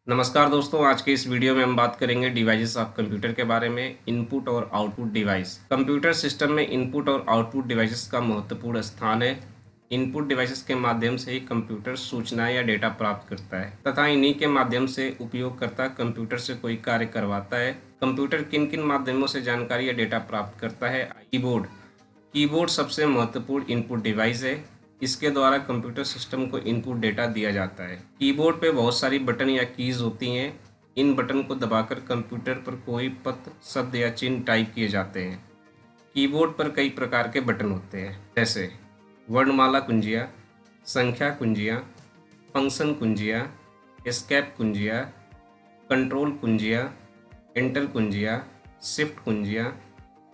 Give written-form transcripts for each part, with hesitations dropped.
नमस्कार दोस्तों, आज के इस वीडियो में हम बात करेंगे डिवाइसेस ऑफ कंप्यूटर के बारे में। इनपुट और आउटपुट डिवाइस। कंप्यूटर सिस्टम में इनपुट और आउटपुट डिवाइसेस का महत्वपूर्ण स्थान है। इनपुट डिवाइसेस के माध्यम से ही कंप्यूटर सूचनाएं या डेटा प्राप्त करता है तथा इन्हीं के माध्यम से उपयोगकर्ता कंप्यूटर से कोई कार्य करवाता है। कंप्यूटर किन किन माध्यमों से जानकारी या डेटा प्राप्त करता है? कीबोर्ड सबसे महत्वपूर्ण इनपुट डिवाइस है। इसके द्वारा कंप्यूटर सिस्टम को इनपुट डेटा दिया जाता है। कीबोर्ड पे बहुत सारी बटन या कीज होती हैं। इन बटन को दबाकर कंप्यूटर पर कोई पद, शब्द या चिन्ह टाइप किए जाते हैं। कीबोर्ड पर कई प्रकार के बटन होते हैं, जैसे वर्णमाला कुंजियाँ, संख्या कुंजियाँ, फंक्शन कुंजियाँ, एस्केप कुंजियाँ, कंट्रोल कुंजियाँ, एंटर कुंजियाँ, शिफ्ट कुंजियाँ,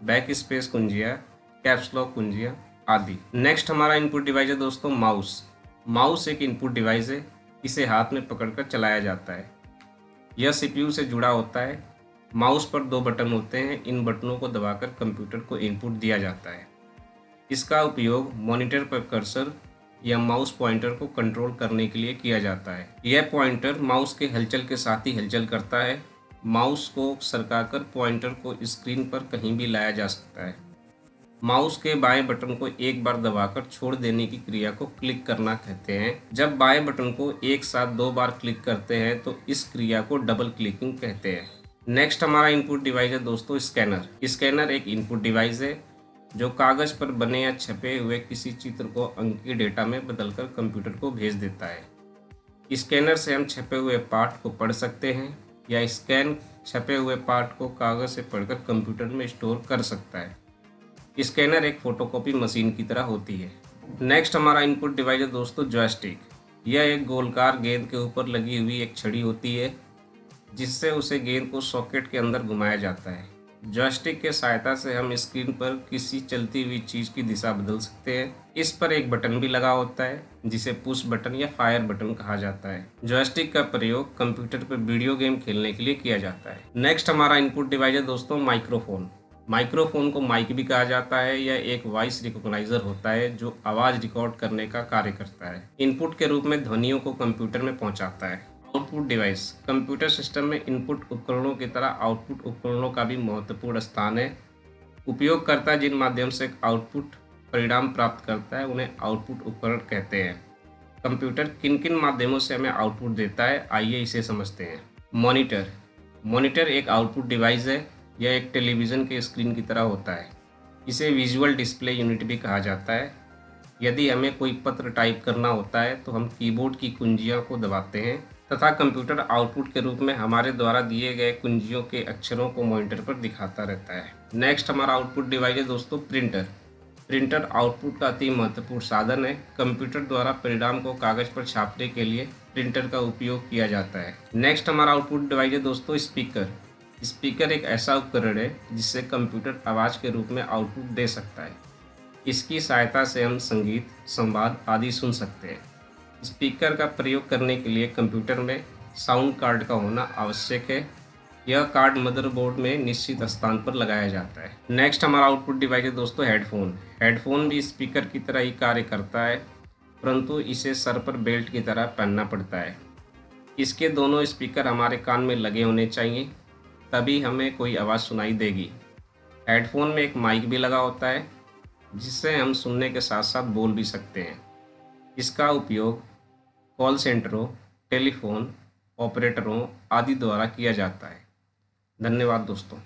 बैक स्पेस कुंजियाँ, कैप्स लॉक कुंजियाँ आदि। नेक्स्ट हमारा इनपुट डिवाइस है दोस्तों माउस एक इनपुट डिवाइस है। इसे हाथ में पकड़कर चलाया जाता है। यह सीपीयू से जुड़ा होता है। माउस पर 2 बटन होते हैं। इन बटनों को दबाकर कंप्यूटर को इनपुट दिया जाता है। इसका उपयोग मॉनिटर पर कर्सर या माउस पॉइंटर को कंट्रोल करने के लिए किया जाता है। यह पॉइंटर माउस के हलचल के साथ ही हलचल करता है। माउस को सरकाकर पॉइंटर को स्क्रीन पर कहीं भी लाया जा सकता है। माउस के बाएं बटन को एक बार दबाकर छोड़ देने की क्रिया को क्लिक करना कहते हैं। जब बाएं बटन को एक साथ 2 बार क्लिक करते हैं तो इस क्रिया को डबल क्लिकिंग कहते हैं। नेक्स्ट हमारा इनपुट डिवाइस है दोस्तों स्कैनर एक इनपुट डिवाइस है जो कागज पर बने या छपे हुए किसी चित्र को अंकीय डेटा में बदलकर कंप्यूटर को भेज देता है। स्कैनर से हम छपे हुए पाठ को पढ़ सकते हैं या स्कैन छपे हुए पाठ को कागज से पढ़कर कंप्यूटर में स्टोर कर सकता है। स्कैनर एक फोटोकॉपी मशीन की तरह होती है। नेक्स्ट हमारा इनपुट डिवाइस है दोस्तों जॉयस्टिक। यह एक गोलकार गेंद के ऊपर लगी हुई एक छड़ी होती है जिससे उसे गेंद को सॉकेट के अंदर घुमाया जाता है। जॉयस्टिक के सहायता से हम स्क्रीन पर किसी चलती हुई चीज की दिशा बदल सकते हैं। इस पर एक बटन भी लगा होता है जिसे पुश बटन या फायर बटन कहा जाता है। जॉयस्टिक का प्रयोग कंप्यूटर पर वीडियो गेम खेलने के लिए किया जाता है। नेक्स्ट हमारा इनपुट डिवाइस है दोस्तों माइक्रोफोन को माइक भी कहा जाता है। यह एक वॉइस रिकॉग्नाइजर होता है जो आवाज रिकॉर्ड करने का कार्य करता है। इनपुट के रूप में ध्वनियों को कंप्यूटर में पहुंचाता है। Output device. कंप्यूटर सिस्टम में इनपुट उपकरणों की तरह आउटपुट उपकरणों का भी महत्वपूर्ण स्थान है। उपयोगकर्ता जिन माध्यम से आउटपुट परिणाम प्राप्त करता है उन्हें आउटपुट उपकरण कहते हैं। कंप्यूटर किन किन माध्यमों से हमें आउटपुट देता है, आइए इसे समझते हैं। मॉनिटर एक आउटपुट डिवाइस है। यह एक टेलीविज़न के स्क्रीन की तरह होता है। इसे विजुअल डिस्प्ले यूनिट भी कहा जाता है। यदि हमें कोई पत्र टाइप करना होता है तो हम कीबोर्ड की कुंजियों को दबाते हैं तथा कंप्यूटर आउटपुट के रूप में हमारे द्वारा दिए गए कुंजियों के अक्षरों को मॉनिटर पर दिखाता रहता है। नेक्स्ट हमारा आउटपुट डिवाइस है दोस्तों प्रिंटर आउटपुट का अति महत्वपूर्ण साधन है। कंप्यूटर द्वारा परिणाम को कागज पर छापने के लिए प्रिंटर का उपयोग किया जाता है। नेक्स्ट हमारा आउटपुट डिवाइस है दोस्तों स्पीकर एक ऐसा उपकरण है जिससे कंप्यूटर आवाज़ के रूप में आउटपुट दे सकता है। इसकी सहायता से हम संगीत, संवाद आदि सुन सकते हैं। स्पीकर का प्रयोग करने के लिए कंप्यूटर में साउंड कार्ड का होना आवश्यक है। यह कार्ड मदरबोर्ड में निश्चित स्थान पर लगाया जाता है। नेक्स्ट हमारा आउटपुट डिवाइस है दोस्तों हेडफोन भी स्पीकर की तरह ही कार्य करता है, परंतु इसे सर पर बेल्ट की तरह पहनना पड़ता है। इसके दोनों स्पीकर हमारे कान में लगे होने चाहिए, तभी हमें कोई आवाज़ सुनाई देगी। हेडफोन में एक माइक भी लगा होता है जिससे हम सुनने के साथ साथ बोल भी सकते हैं। इसका उपयोग कॉल सेंटरों, टेलीफोन ऑपरेटरों आदि द्वारा किया जाता है। धन्यवाद दोस्तों।